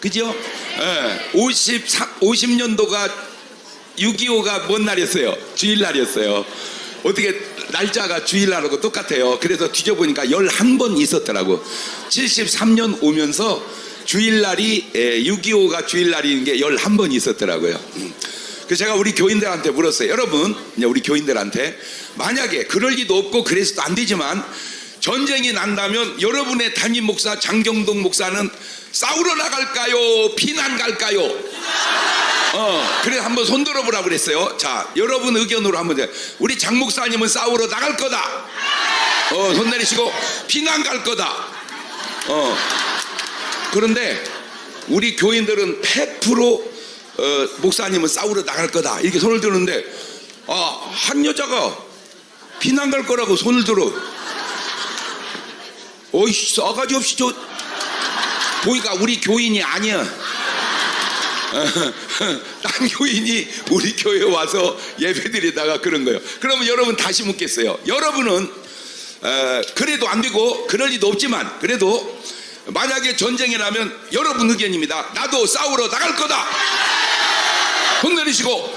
그죠? 50년도가 6.25가 뭔 날이었어요? 주일날이었어요. 어떻게 날짜가 주일날하고 똑같아요. 그래서 뒤져보니까 11번 있었더라고. 73년 오면서 주일날이 6.25가 주일날인 게 11번 있었더라고요. 그래서 제가 우리 교인들한테 물었어요. 여러분, 우리 교인들한테 만약에 그럴 리도 없고 그래서도 안 되지만 전쟁이 난다면 여러분의 담임 목사 장경동 목사는 싸우러 나갈까요? 피난 갈까요? 그래 한번 손 들어보라 그랬어요. 자, 여러분 의견으로 한번 우리 장 목사님은 싸우러 나갈 거다. 손 내리시고 피난 갈 거다. 그런데 우리 교인들은 100% 목사님은 싸우러 나갈 거다 이렇게 손을 드는데 한 여자가 피난 갈 거라고 손을 들어. 어이 싸가지 없이 저 보니까 우리 교인이 아니야. 딴 교인이 우리 교회에 와서 예배드리다가 그런 거예요. 그러면 여러분 다시 묻겠어요. 여러분은 그래도 안 되고 그럴 리도 없지만 그래도 만약에 전쟁이 나면 여러분 의견입니다. 나도 싸우러 나갈 거다. 손 내리시고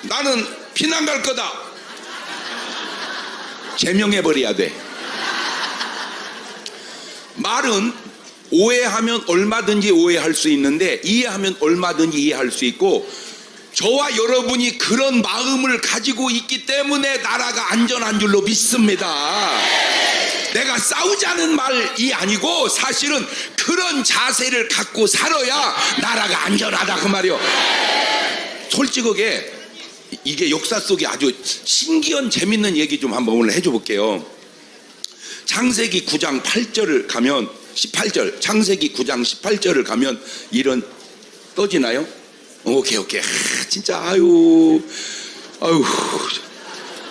나는 피난 갈 거다. 제명해버려야 돼. 말은 오해하면 얼마든지 오해할 수 있는데 이해하면 얼마든지 이해할 수 있고 저와 여러분이 그런 마음을 가지고 있기 때문에 나라가 안전한 줄로 믿습니다. 내가 싸우자는 말이 아니고 사실은 그런 자세를 갖고 살아야 나라가 안전하다 그 말이요. 솔직하게 이게 역사 속에 아주 신기한 재밌는 얘기 좀 한번 오늘 해줘 볼게요. 창세기 9장 8절을 가면 18절 창세기 9장 18절을 가면 이런 떠지나요? 오케이 진짜 아유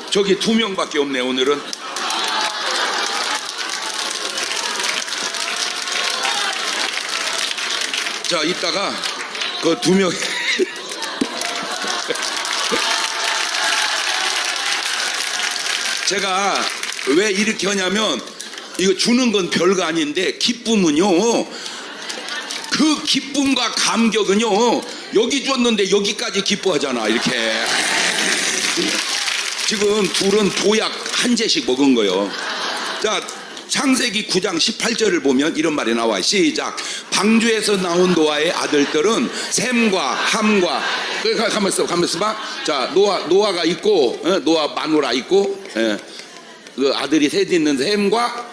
저기 2명밖에 없네 오늘은. 자 이따가 그 2명 제가 왜 이렇게 하냐면 이거 주는 건 별거 아닌데 기쁨은요 그 기쁨과 감격은요 여기 줬는데 여기까지 기뻐하잖아. 이렇게 지금 둘은 보약 한 재씩 먹은 거예요. 자 창세기 9장 18절을 보면 이런 말이 나와요. 시작. 방주에서 나온 노아의 아들들은 셈과 함과 가만있어 봐. 자 노아가 있고 노아 마누라 있고 그 아들이 셋이 있는 셈과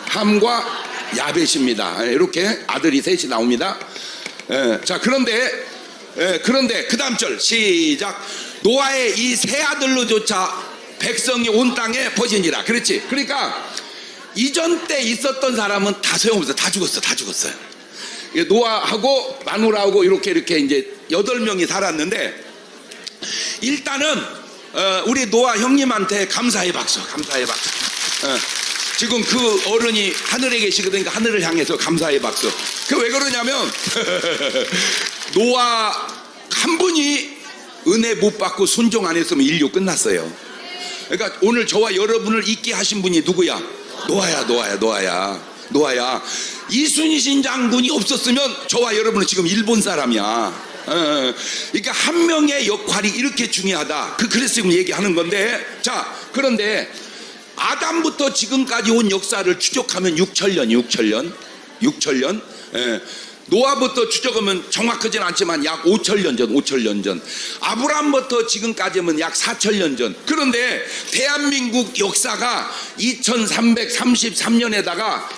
함과 야벳입니다. 이렇게 아들이 셋이 나옵니다. 자 그런데 그 다음 절 시작. 노아의 이 세 아들로조차 백성이 온 땅에 퍼지니라. 그렇지. 그러니까 이전 때 있었던 사람은 다 소용없어. 다 죽었어요. 노아하고 마누라하고 이렇게 이제 8명이 살았는데 일단은 우리 노아 형님한테 감사의 박수. 지금 그 어른이 하늘에 계시거든요. 하늘을 향해서 감사의 박수. 그 왜 그러냐면 노아 한 분이 은혜 못 받고 순종 안 했으면 인류 끝났어요. 그러니까 오늘 저와 여러분을 있게 하신 분이 누구야? 노아야. 이순신 장군이 없었으면 저와 여러분은 지금 일본 사람이야. 그러니까 한 명의 역할이 이렇게 중요하다. 그래서 지금 얘기하는 건데, 자 그런데 아담부터 지금까지 온 역사를 추적하면 6천년. 노아부터 추적하면 정확하진 않지만 약 5천년 전. 아브라함부터 지금까지면 약 4천년 전. 그런데 대한민국 역사가 2333년에다가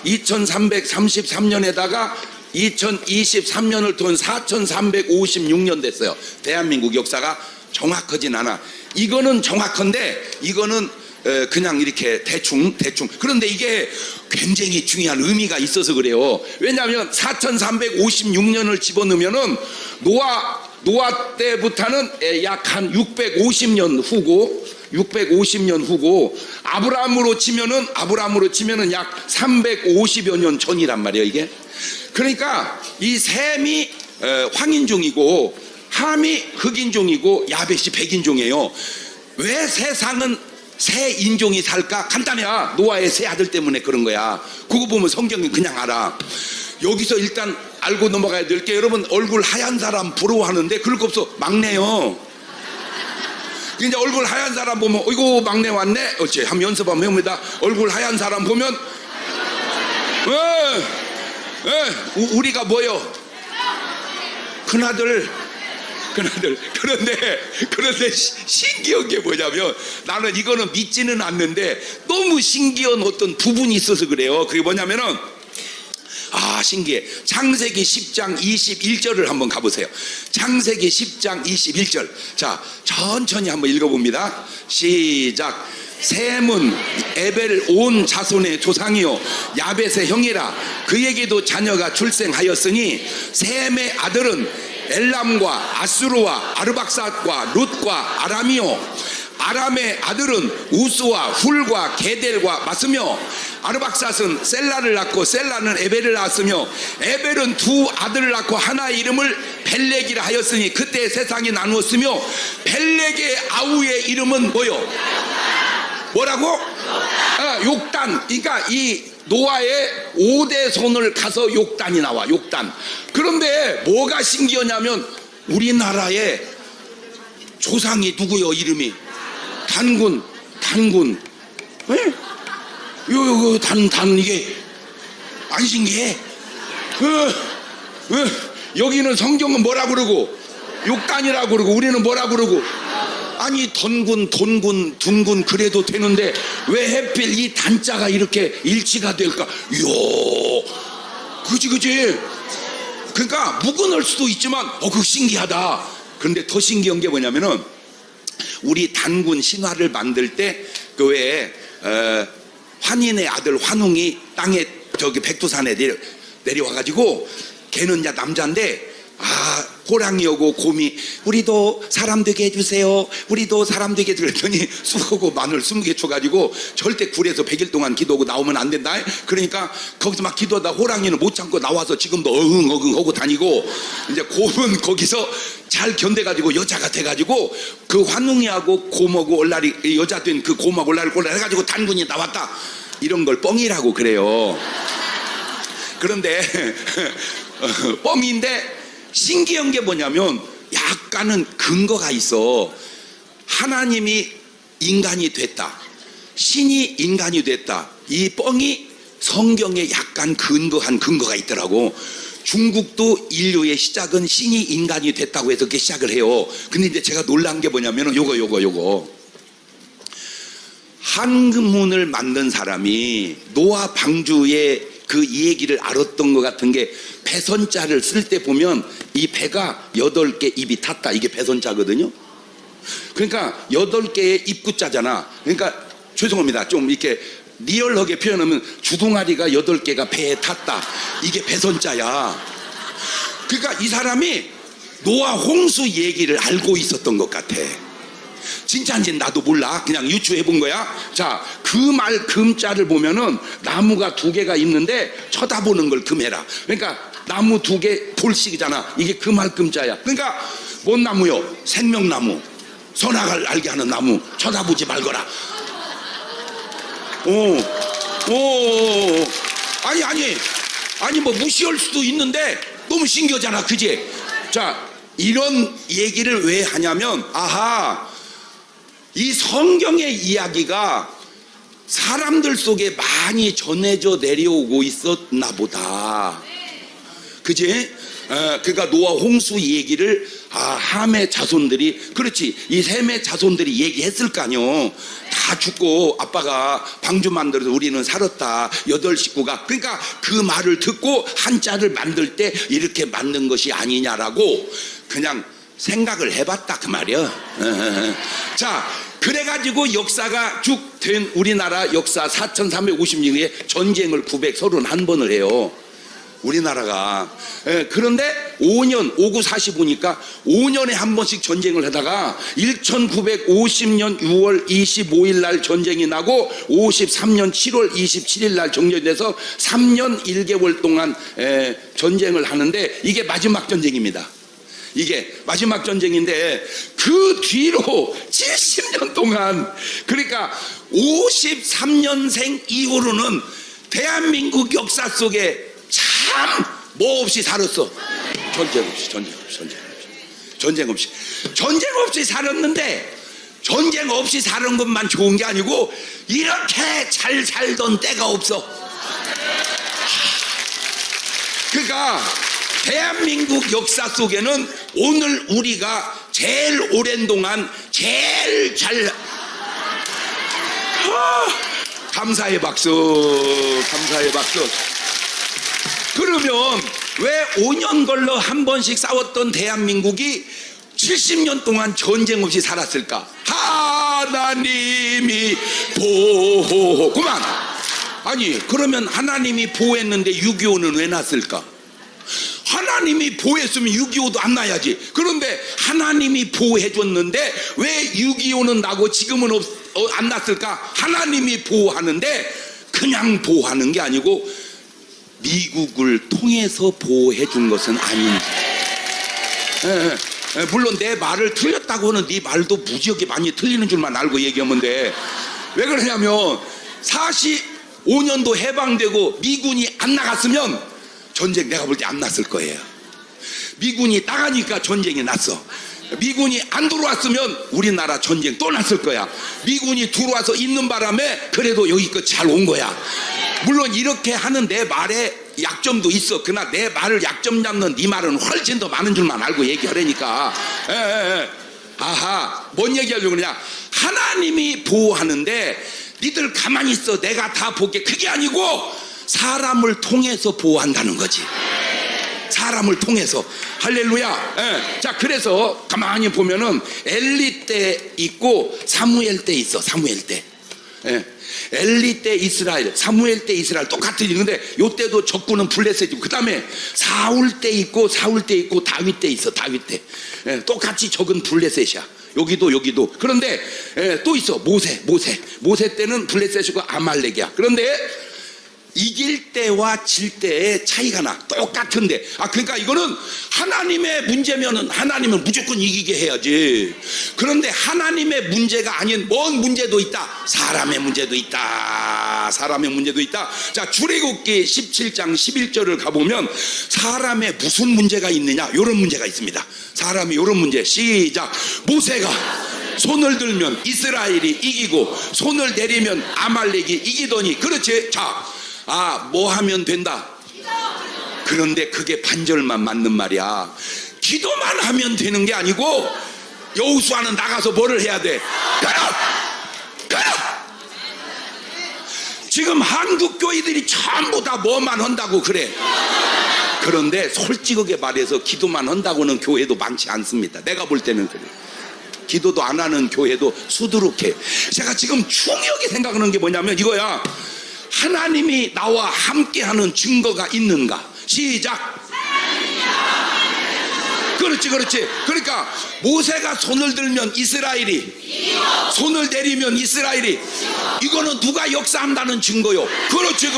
2023년을 돈 4356년 됐어요. 대한민국 역사가 정확하진 않아. 이거는 정확한데 이거는 그냥 이렇게 대충. 그런데 이게 굉장히 중요한 의미가 있어서 그래요. 왜냐하면 4356년을 집어넣으면은 노아 때부터는 약 한 650년 후고 아브라함으로 치면은 약 350여 년 전이란 말이에요. 이게 그러니까 이 셈이 황인종이고 함이 흑인종이고 야벳이 백인종이에요. 왜 세상은 새 인종이 살까? 간단해. 노아의 세 아들 때문에 그런 거야. 그거 보면 성경이 그냥 알아. 여기서 일단 알고 넘어가야 될 게, 여러분 얼굴 하얀 사람 부러워하는데 그럴 거 없어. 막내요. 이제 얼굴 하얀 사람 보면 어이구 막내 왔네. 어째 한번 연습 한번 해봅니다. 얼굴 하얀 사람 보면 우리가 뭐요? 큰아들. 그런데 신기한 게 뭐냐면, 나는 이거는 믿지는 않는데 너무 신기한 어떤 부분이 있어서 그래요. 그게 뭐냐면은, 신기해. 창세기 10장 21절을 한번 가보세요. 창세기 10장 21절. 자, 천천히 한번 읽어봅니다. 시작. 셈은 에벨 온 자손의 조상이요 야벳의 형이라. 그에게도 자녀가 출생하였으니 셈의 아들은 엘람과 아수르와 아르박삿과 룻과 아람이요 아람의 아들은 우스와 훌과 게델과 맞으며, 아르박삿은 셀라를 낳고 셀라는 에벨을 낳았으며, 에벨은 두 아들을 낳고 하나의 이름을 벨렉이라 하였으니 그때 세상이 나누었으며, 벨렉의 아우의 이름은 뭐요? 뭐라고? 욕단. 그러니까 이 노아의 5대 손을 가서 욕단이 나와. 욕단. 그런데 뭐가 신기하냐면, 우리나라의 조상이 누구요? 이름이 단군. 예? 요 이게 안 신기해? 여기는 성경은 뭐라 그러고? 욕단이라고 그러고, 우리는 뭐라 그러고? 아니 던군, 돈군, 둔군 그래도 되는데 왜 하필 이 단자가 이렇게 일치가 될까? 그지. 그러니까 묵은할 수도 있지만 그거 신기하다. 그런데 더 신기한 게 뭐냐면은, 우리 단군 신화를 만들 때 그 외에 환인의 아들 환웅이 땅에 저기 백두산에 내려와가지고, 걔는 이제 남자인데 호랑이하고 곰이 우리도 사람 되게 해주세요, 우리도 사람 되게 해주랬더니 쑥하고 마늘 20개 쳐가지고 절대 굴에서 100일 동안 기도하고 나오면 안 된다. 그러니까 거기서 막 기도하다 호랑이는 못 참고 나와서 지금도 어흥 하고 다니고, 이제 곰은 거기서 잘 견뎌가지고 여자가 돼가지고 그 환웅이하고 곰하고 올라리 여자 된 그 곰하고 올라리 해가지고 단군이 나왔다. 이런 걸 뻥이라고 그래요. 그런데 뻥인데 신기한 게 뭐냐면, 약간은 근거가 있어. 하나님이 인간이 됐다, 신이 인간이 됐다, 이 뻥이 성경에 약간 근거한 근거가 있더라고. 중국도 인류의 시작은 신이 인간이 됐다고 해서 그렇게 시작을 해요. 근데 이제 제가 놀란 게 뭐냐면 요거 한문을 만든 사람이 노아 방주의 그 얘기를 알았던 것 같은 게, 배선자를 쓸 때 보면 이 배가 8개 입이 탔다, 이게 배선자거든요. 그러니까 8개의 입구자잖아. 그러니까 죄송합니다, 좀 이렇게 리얼하게 표현하면 주둥아리가 8개가 배에 탔다, 이게 배선자야. 그러니까 이 사람이 노아 홍수 얘기를 알고 있었던 것 같아. 진짜인지 나도 몰라, 그냥 유추해 본 거야. 자, 그 말 금자를 보면은 나무가 2개가 있는데 쳐다보는 걸 금해라. 그러니까 나무 2개 볼식이잖아. 이게 그 말 금자야. 그러니까 뭔 나무요? 생명나무, 선악을 알게 하는 나무. 쳐다보지 말거라. 아니 뭐 무시할 수도 있는데 너무 신기하잖아, 그지? 자, 이런 얘기를 왜 하냐면, 이 성경의 이야기가 사람들 속에 많이 전해져 내려오고 있었나 보다, 그지? 그러니까 노아 홍수 얘기를 함의 자손들이, 그렇지, 이 셈의 자손들이 얘기했을 거 아니요. 다 죽고 아빠가 방주 만들어서 우리는 살았다, 8식구가. 그러니까 그 말을 듣고 한자를 만들 때 이렇게 만든 것이 아니냐라고 그냥 생각을 해봤다, 그 말이야. 자, 그래가지고 역사가 쭉 된 우리나라 역사 4350년에 전쟁을 931번을 해요, 우리나라가. 그런데 5년 5945니까 5년에 한 번씩 전쟁을 하다가 1950년 6월 25일 날 전쟁이 나고 53년 7월 27일 날 종료돼서 3년 1개월 동안 전쟁을 하는데, 이게 마지막 전쟁입니다. 이게 마지막 전쟁인데, 그 뒤로 70년 동안, 그러니까 53년생 이후로는 대한민국 역사 속에 참 뭐 없이 살았어? 전쟁 없이 살았는데, 전쟁 없이 사는 것만 좋은 게 아니고 이렇게 잘 살던 때가 없어. 그러니까 대한민국 역사 속에는 오늘 우리가 제일 오랜 동안 제일 잘 감사의 박수. 그러면 왜 5년 걸러 한 번씩 싸웠던 대한민국이 70년 동안 전쟁 없이 살았을까? 하나님이 보호. 그만. 아니, 그러면 하나님이 보호했는데 6.25는 왜 났을까? 하나님이 보호했으면 6.25도 안 나야지. 그런데 하나님이 보호해줬는데 왜 6.25는 나고 지금은 안 났을까? 하나님이 보호하는데 그냥 보호하는 게 아니고 미국을 통해서 보호해준 것은 아닌지. 물론 내 말을 틀렸다고는 네 말도 무지하게 많이 틀리는 줄만 알고 얘기하면 돼. 왜 그러냐면 45년도 해방되고 미군이 안 나갔으면 전쟁 내가 볼 때 안 났을 거예요. 미군이 나가니까 전쟁이 났어. 미군이 안 들어왔으면 우리나라 전쟁 또 났을 거야. 미군이 들어와서 있는 바람에 그래도 여기껏 잘 온 거야. 물론 이렇게 하는 내 말에 약점도 있어. 그러나 내 말을 약점 잡는 네 말은 훨씬 더 많은 줄만 알고 얘기하려니까. 아하, 뭔 얘기하려고 그러냐? 하나님이 보호하는데 니들 가만히 있어, 내가 다 볼게. 그게 아니고 사람을 통해서 보호한다는 거지. 사람을 통해서. 할렐루야. 자, 그래서 가만히 보면은 엘리 때 있고 사무엘 때 있어. 사무엘 때. 엘리 때 이스라엘, 사무엘 때 이스라엘 똑같은 일인데 요때도 적군은 블레셋이고, 그 다음에 사울 때 있고 다윗 때 있어. 다윗 때. 똑같이 적은 블레셋이야. 여기도. 그런데 또 있어. 모세 때는 블레셋이고 아말렉이야. 그런데 이길 때와 질 때의 차이가 나. 똑같은데. 그러니까 이거는 하나님의 문제면은 하나님은 무조건 이기게 해야지. 그런데 하나님의 문제가 아닌 뭔 문제도 있다. 사람의 문제도 있다. 자, 출애굽기 17장 11절을 가보면 사람의 무슨 문제가 있느냐, 요런 문제가 있습니다. 사람이 요런 문제. 시작. 모세가 손을 들면 이스라엘이 이기고 손을 내리면 아말렉이 이기더니. 그렇지. 자, 뭐 하면 된다? 그런데 그게 반절만 맞는 말이야. 기도만 하면 되는 게 아니고 여호수아는 나가서 뭐를 해야 돼? 가라! 지금 한국 교회들이 전부 다 뭐만 한다고 그래. 그런데 솔직하게 말해서 기도만 한다고는 교회도 많지 않습니다. 내가 볼 때는 그래. 기도도 안 하는 교회도 수두룩해. 제가 지금 중요하게 생각하는 게 뭐냐면 이거야. 하나님이 나와 함께하는 증거가 있는가? 시작. 그렇지. 그러니까 모세가 손을 들면 이스라엘이, 손을 내리면 이스라엘이, 이거는 누가 역사한다는 증거요. 그렇지.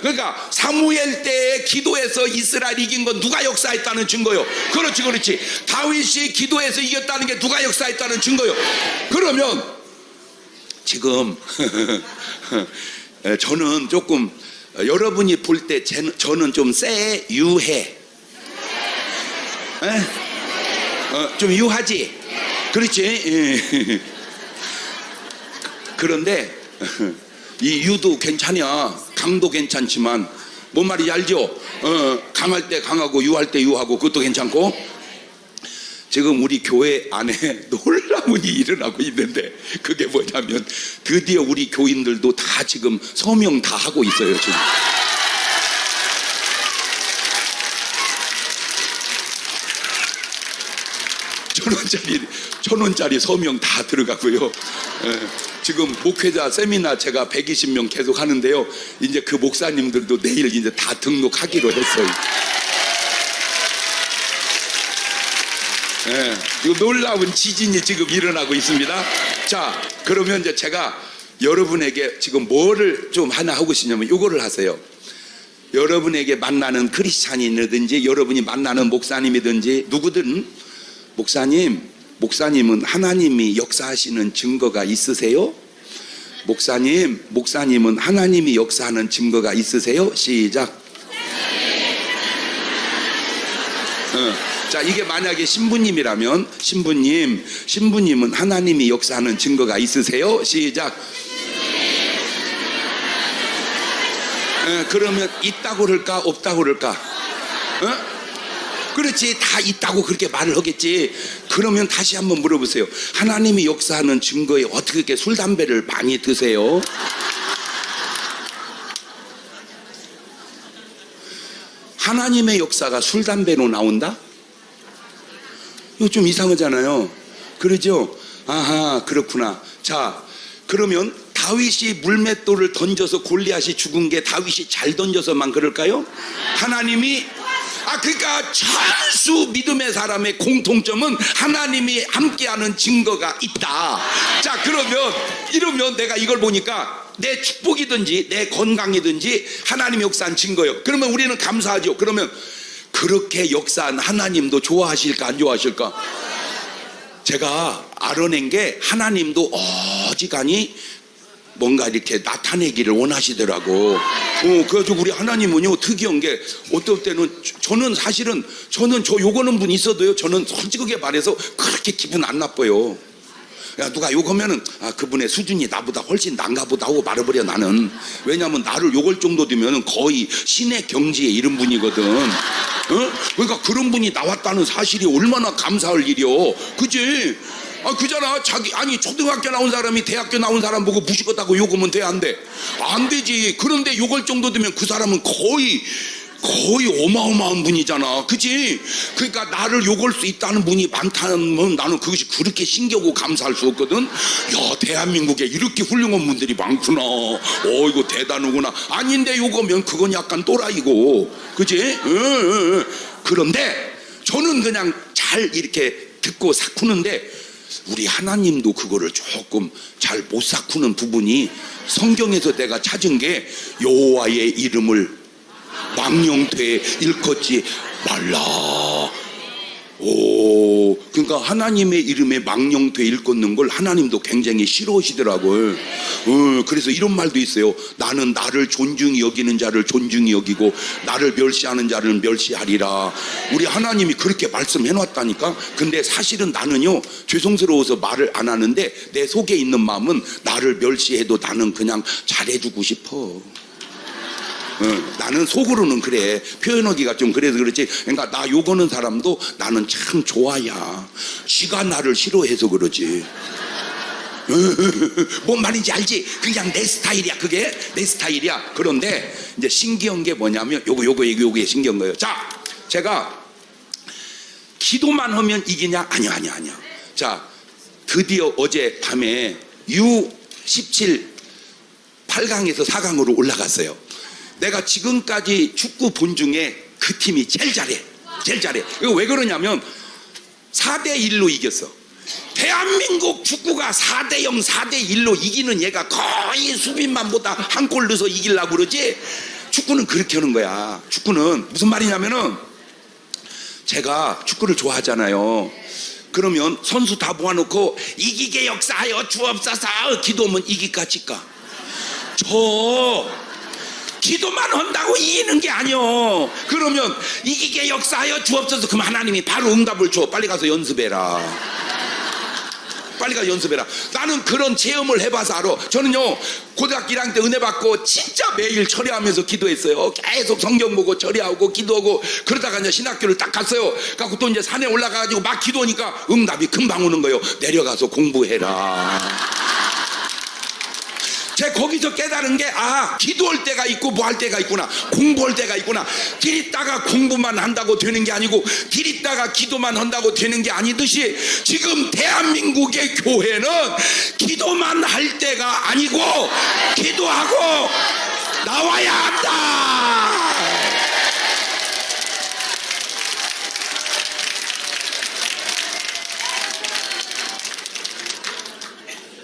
그러니까 사무엘 때의 기도에서 이스라엘이 이긴 건 누가 역사했다는 증거요. 그렇지. 다윗이 기도해서 이겼다는 게 누가 역사했다는 증거요. 그러면 지금 저는 조금 여러분이 볼 때 저는 좀 유해. 좀 유하지? 그렇지? 그런데 이 유도 괜찮아. 강도 괜찮지만 뭔 말인지 알죠? 강할 때 강하고 유할 때 유하고 그것도 괜찮고. 지금 우리 교회 안에 놀라운 일이 일어나고 있는데 그게 뭐냐면 드디어 우리 교인들도 다 지금 서명 다 하고 있어요. 지금. 천 원짜리 서명 다 들어가고요. 지금 목회자 세미나 제가 120명 계속 하는데요. 이제 그 목사님들도 내일 이제 다 등록하기로 했어요. 이거 놀라운 지진이 지금 일어나고 있습니다. 자, 그러면 이제 제가 여러분에게 지금 뭐를 좀 하나 하고 싶냐면 이거를 하세요. 여러분에게 만나는 크리스찬이든지 여러분이 만나는 목사님이든지 누구든, 목사님은 하나님이 역사하시는 증거가 있으세요? 목사님은 하나님이 역사하는 증거가 있으세요? 시작. 자, 이게 만약에 신부님이라면 신부님은 하나님이 역사하는 증거가 있으세요? 시작. 그러면 있다고 그럴까 없다고 그럴까? 그렇지, 다 있다고 그렇게 말을 하겠지. 그러면 다시 한번 물어보세요. 하나님이 역사하는 증거에 어떻게 이렇게 술 담배를 많이 드세요? 하나님의 역사가 술 담배로 나온다? 이거 좀 이상하잖아요. 그러죠? 아하, 그렇구나. 자, 그러면 다윗이 물맷돌을 던져서 골리앗이 죽은 게 다윗이 잘 던져서만 그럴까요? 하나님이 그러니까 천수 믿음의 사람의 공통점은 하나님이 함께하는 증거가 있다. 자, 그러면 이러면 내가 이걸 보니까 내 축복이든지 내 건강이든지 하나님이 역사한 증거요. 그러면 우리는 감사하죠. 그러면 그렇게 역사한 하나님도 좋아하실까 안 좋아하실까? 제가 알아낸 게 하나님도 어지간히 뭔가 이렇게 나타내기를 원하시더라고. 그래서 우리 하나님은요 특이한 게 어떨 때는 저는 사실은 저는 저 요거는 분 있어도요 저는 솔직하게 말해서 그렇게 기분 안 나빠요. 야, 누가 욕하면은 그분의 수준이 나보다 훨씬 난가 보다 하고 말해버려. 나는 왜냐면 나를 욕할 정도 되면은 거의 신의 경지에 이른 분이거든. 그러니까 그런 분이 나왔다는 사실이 얼마나 감사할 일이요. 그지? 그잖아. 아니 초등학교 나온 사람이 대학교 나온 사람 보고 무식하다고 욕하면 돼 안 돼? 안 되지. 그런데 욕할 정도 되면 그 사람은 거의 어마어마한 분이잖아. 그치? 그러니까 나를 욕할 수 있다는 분이 많다면 나는 그것이 그렇게 신기하고 감사할 수 없거든. 야, 대한민국에 이렇게 훌륭한 분들이 많구나. 이거 대단하구나. 아닌데 욕하면 그건 약간 또라이고. 그치? 그런데 저는 그냥 잘 이렇게 듣고 사쿠는데 우리 하나님도 그거를 조금 잘 못 사쿠는 부분이 성경에서 내가 찾은 게 여호와의 이름을 망령되이 일컫지 말라. 그러니까 하나님의 이름에 망령되이 일컫는 걸 하나님도 굉장히 싫어하시더라고요. 그래서 이런 말도 있어요. 나는 나를 존중히 여기는 자를 존중히 여기고 나를 멸시하는 자를 멸시하리라. 우리 하나님이 그렇게 말씀해 놨다니까. 근데 사실은 나는요 죄송스러워서 말을 안 하는데 내 속에 있는 마음은 나를 멸시해도 나는 그냥 잘해주고 싶어. 나는 속으로는 그래. 표현하기가 좀 그래서 그렇지. 그러니까 나 욕하는 사람도 나는 참 좋아야. 지가 나를 싫어해서 그러지. 뭔 말인지 알지? 그냥 내 스타일이야. 그게 내 스타일이야. 그런데 이제 신기한 게 뭐냐면 요게 신기한 거예요. 자, 제가 기도만 하면 이기냐? 아니야. 자, 드디어 어제 밤에 U17 8강에서 4강으로 올라갔어요. 내가 지금까지 축구 본 중에 그 팀이 제일 잘해. 이거 왜 그러냐면 4대1로 이겼어. 대한민국 축구가 4대0, 4대1로 이기는 얘가 거의 수비만보다 한 골 넣어서 이기려고 그러지. 축구는 그렇게 하는 거야. 축구는 무슨 말이냐면은 제가 축구를 좋아하잖아요. 그러면 선수 다 모아놓고 이기게 역사하여 주옵소서 기도하면 이길까 질까? 기도만 한다고 이기는 게 아니요. 그러면 이기게 역사하여 주옵소서 그럼 하나님이 바로 응답을 줘. 빨리 가서 연습해라. 나는 그런 체험을 해봐서 알아. 저는요 고등학교 1학년 때 은혜 받고 진짜 매일 철야하면서 기도했어요. 계속 성경 보고 철야하고 기도하고 그러다가 이제 신학교를 딱 갔어요. 그래서 또 이제 산에 올라가가지고 막 기도하니까 응답이 금방 오는 거예요. 내려가서 공부해라. 제가 거기서 깨달은 게 기도할 때가 있고 뭐 할 때가 있구나. 공부할 때가 있구나. 들있다가 공부만 한다고 되는 게 아니고 들있다가 기도만 한다고 되는 게 아니듯이 지금 대한민국의 교회는 기도만 할 때가 아니고 기도하고 나와야 한다.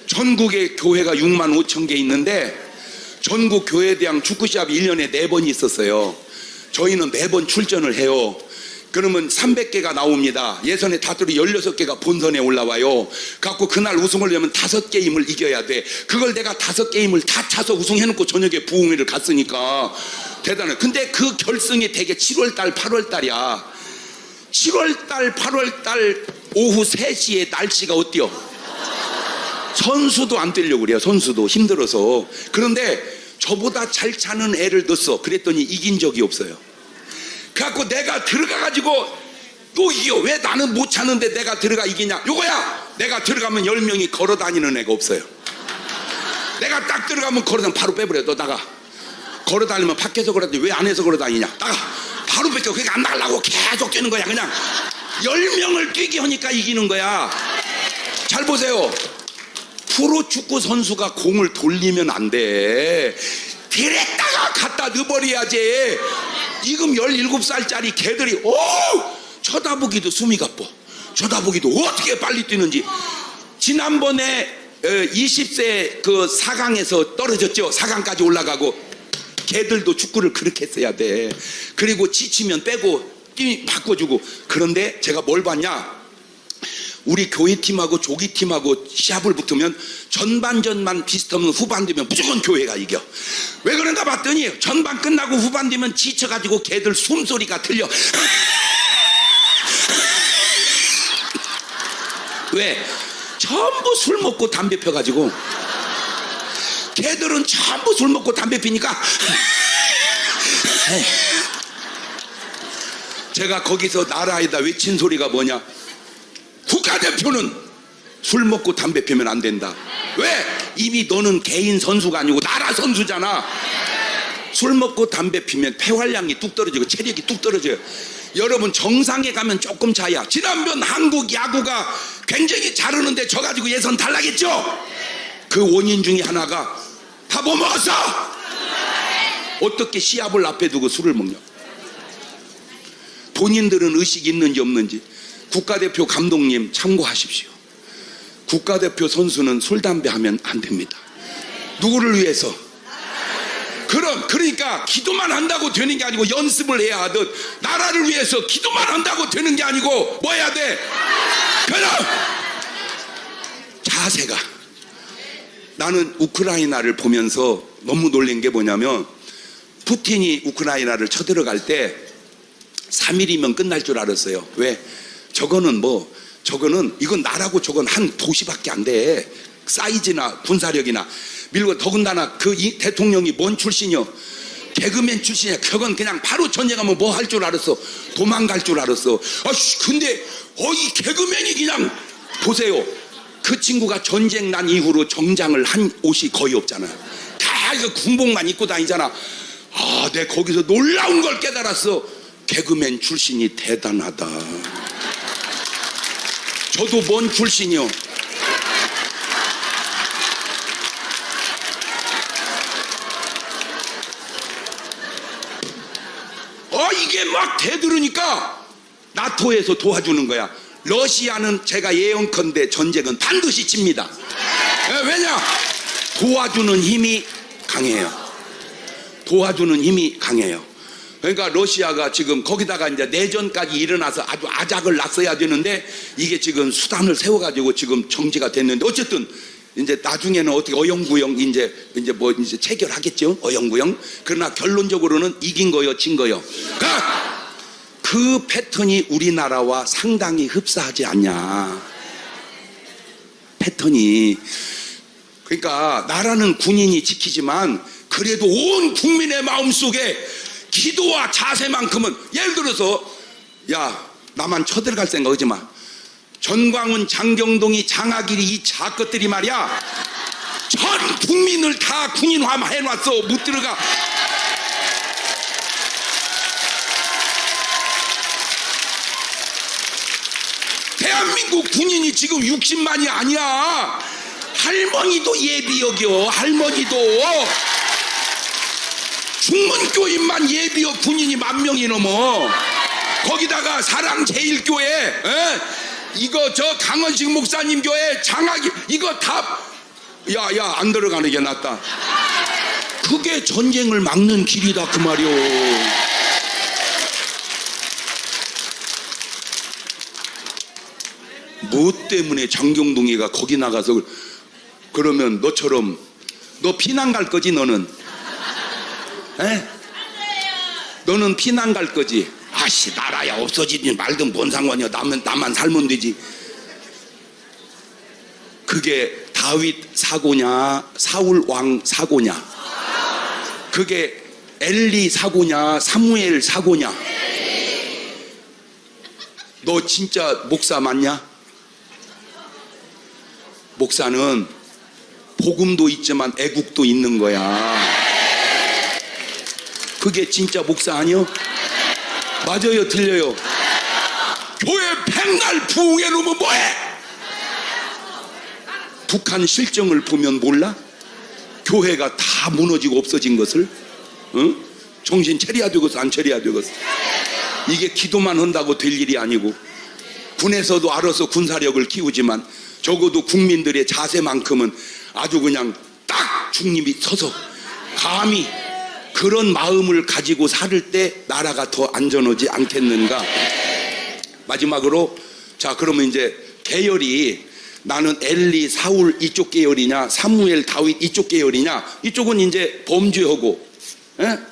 전국에 교회가 6만 5천 개 있는데 전국 교회대항 축구시합이 1년에 4번 있었어요. 저희는 매번 출전을 해요. 그러면 300개가 나옵니다. 예선에 다들이 16개가 본선에 올라와요. 갖고 그날 우승을 하려면 5게임을 이겨야 돼. 그걸 내가 5게임을 다 차서 우승해놓고 저녁에 부흥회를 갔으니까 대단해. 근데 그 결승이 되게 7월달 8월달이야. 7월달 8월달 오후 3시에 날씨가 어때요? 선수도 안 뛰려고 그래요. 선수도 힘들어서. 그런데 저보다 잘 차는 애를 넣었어. 그랬더니 이긴 적이 없어요. 그래갖고 내가 들어가가지고 또 이겨. 왜 나는 못 차는데 내가 들어가 이기냐? 요거야. 내가 들어가면 10명이 걸어다니는 애가 없어요. 내가 딱 들어가면 걸어다니면 바로 빼버려. 너 나가. 걸어다니면 밖에서 걸어다니 왜 안에서 걸어다니냐? 나가. 바로 뺏겨. 그러니까 안 나가려고 계속 뛰는 거야. 그냥 10명을 뛰게 하니까 이기는 거야. 잘 보세요. 프로축구 선수가 공을 돌리면 안 돼. 데렸다가 갖다 넣어버려야지. 지금 17살짜리 개들이 쳐다보기도 숨이 가빠. 쳐다보기도 어떻게 빨리 뛰는지. 지난번에 20세 그 4강에서 떨어졌죠. 4강까지 올라가고. 개들도 축구를 그렇게 했어야 돼. 그리고 지치면 빼고 바꿔주고. 그런데 제가 뭘 봤냐? 우리 교회팀하고 조기팀하고 시합을 붙으면 전반 비슷하면 후반 되면 무조건 교회가 이겨. 왜 그런가 봤더니 전반 끝나고 후반 되면 지쳐가지고 개들 숨소리가 들려. 왜? 전부 술 먹고 담배 펴가지고. 개들은 전부 술 먹고 담배 피니까. 제가 거기서 나라에다 외친 소리가 뭐냐? 국가대표는 술 먹고 담배 피면 안 된다. 왜? 이미 너는 개인 선수가 아니고 나라 선수잖아. 술 먹고 담배 피면 폐활량이 뚝 떨어지고 체력이 뚝 떨어져요. 여러분 정상에 가면 조금 차야. 지난번 한국 야구가 굉장히 잘하는데 져가지고 예선 탈락했죠. 그 원인 중에 하나가 다 뭐 먹었어? 어떻게 시합을 앞에 두고 술을 먹냐? 본인들은 의식이 있는지 없는지 국가대표 감독님 참고하십시오. 국가대표 선수는 술 담배 하면 안 됩니다. 누구를 위해서? 그러니까 기도만 한다고 되는 게 아니고 연습을 해야 하듯 나라를 위해서 기도만 한다고 되는 게 아니고 뭐 해야 돼? 그럼 자세가. 나는 우크라이나를 보면서 너무 놀란 게 뭐냐면 푸틴이 우크라이나를 쳐들어갈 때 3일이면 끝날 줄 알았어요. 왜? 저거는 이건 나라고 저건 한 도시밖에 안 돼. 사이즈나 군사력이나. 밀고 더군다나 그 대통령이 뭔 출신이요? 개그맨 출신이야. 그건 그냥 바로 전쟁하면 뭐 할 줄 알았어? 도망갈 줄 알았어. 근데 이 개그맨이 그냥 보세요. 그 친구가 전쟁 난 이후로 정장을 한 옷이 거의 없잖아요. 다 이거 군복만 입고 다니잖아. 내가 거기서 놀라운 걸 깨달았어. 개그맨 출신이 대단하다. 저도 뭔 출신이요? 이게 막 대들으니까 나토에서 도와주는 거야. 러시아는 제가 예언컨대 전쟁은 반드시 칩니다. 왜냐? 도와주는 힘이 강해요. 도와주는 힘이 강해요. 그러니까 러시아가 지금 거기다가 이제 내전까지 일어나서 아주 아작을 났어야 되는데 이게 지금 수단을 세워가지고 지금 정지가 됐는데 어쨌든 이제 나중에는 어떻게 어영부영 이제 체결하겠죠. 어영부영. 그러나 결론적으로는 이긴 거요, 진 거요. 그러니까 그 패턴이 우리나라와 상당히 흡사하지 않냐. 패턴이. 그러니까 나라는 군인이 지키지만 그래도 온 국민의 마음속에 기도와 자세만큼은, 예를 들어서 나만 쳐들어갈 생각 하지 마. 전광훈, 장경동이, 장하길이 이 작것들이 말이야 전 국민을 다 군인화 해놨어. 못 들어가. 대한민국 군인이 지금 60만이 아니야. 할머니도 예비 여겨. 할머니도. 중문교인만 예비여 군인이 10,000명이 넘어. 거기다가 사랑제일교회, 이거 저 강원식 목사님 교회, 장학이, 이거 다 안 들어가는 게 낫다. 그게 전쟁을 막는 길이다 그 말이오. 뭐 때문에 장경동이가 거기 나가서 그러면 너처럼 너 피난 갈 거지 너는? 너는 피난 갈 거지? 아씨 나라야 없어지든 말든 뭔 상관이야. 나만 살면 되지. 그게 다윗 사고냐 사울 왕 사고냐, 그게 엘리 사고냐 사무엘 사고냐. 너 진짜 목사 맞냐? 목사는 복음도 있지만 애국도 있는 거야. 그게 진짜 목사 아니요? 맞아요 틀려요? 교회 백날 부흥해 놓으면 뭐해? 북한 실정을 보면 몰라? 교회가 다 무너지고 없어진 것을. 응? 정신 차려야 되겠어 안 차려야 되겠어? 이게 기도만 한다고 될 일이 아니고, 군에서도 알아서 군사력을 키우지만 적어도 국민들의 자세만큼은 아주 그냥 딱 중립이 서서 감히 그런 마음을 가지고 살 때 나라가 더 안전하지 않겠는가. 마지막으로 자 그러면 이제 계열이 나는 엘리 사울 이쪽 계열이냐 사무엘 다윗 이쪽 계열이냐. 이쪽은 이제 범죄하고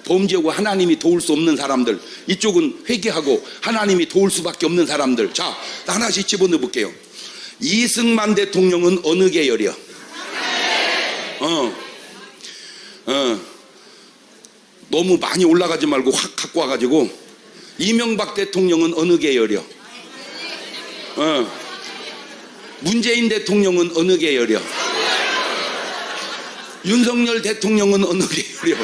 범죄하고 하나님이 도울 수 없는 사람들, 이쪽은 회개하고 하나님이 도울 수밖에 없는 사람들. 자 하나씩 집어넣어 볼게요. 이승만 대통령은 어느 계열이야? 너무 많이 올라가지 말고 확 갖고 와가지고. 이명박 대통령은 어느 계열이야? 문재인 대통령은 어느 계열이야? 윤석열 대통령은 어느 계열이야?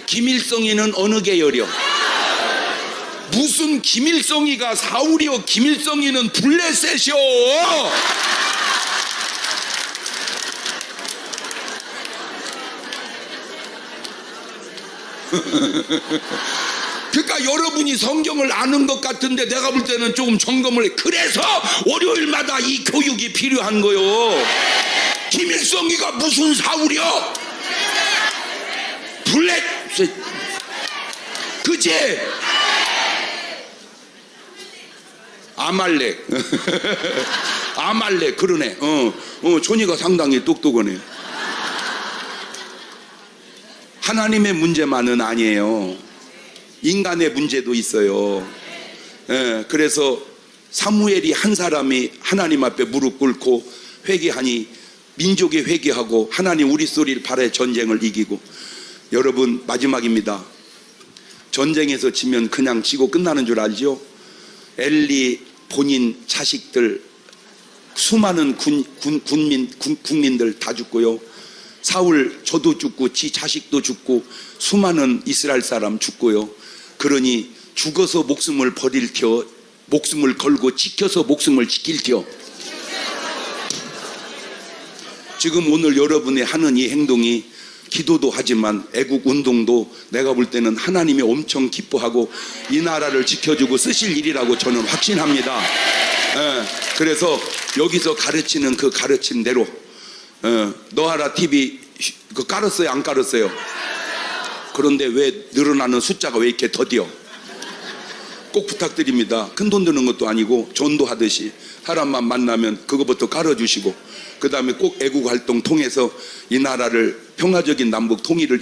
김일성이는 어느 계열이요? 무슨 김일성이가 사울이요? 김일성이는 블레셋이요. 그러니까 여러분이 성경을 아는 것 같은데 내가 볼 때는 조금 점검을 해. 그래서 월요일마다 이 교육이 필요한 거요. 김일성이가 무슨 사울이요? 블레셋 그지? 아말렉 아말렉 그러네. 존이가 상당히 똑똑하네. 하나님의 문제만은 아니에요. 인간의 문제도 있어요. 그래서 사무엘이 한 사람이 하나님 앞에 무릎 꿇고 회개하니 민족이 회개하고 하나님 우리 소리를 발해 전쟁을 이기고. 여러분 마지막입니다. 전쟁에서 지면 그냥 지고 끝나는 줄 알죠? 엘리 본인 자식들 수많은 국민들 다 죽고요. 사울 저도 죽고 지 자식도 죽고 수많은 이스라엘 사람 죽고요. 그러니 죽어서 목숨을 버릴 겨 목숨을 걸고 지켜서 목숨을 지킬 겨. 지금 오늘 여러분이 하는 이 행동이 기도도 하지만 애국 운동도 내가 볼 때는 하나님이 엄청 기뻐하고 이 나라를 지켜주고 쓰실 일이라고 저는 확신합니다. 그래서 여기서 가르치는 그 가르침대로 너하라 TV 그 깔았어요 안 깔았어요? 그런데 왜 늘어나는 숫자가 왜 이렇게 더디어? 꼭 부탁드립니다. 큰 돈 드는 것도 아니고 전도하듯이 사람만 만나면 그거부터 깔아주시고 그 다음에 꼭 애국 활동 통해서 이 나라를 평화적인 남북 통일을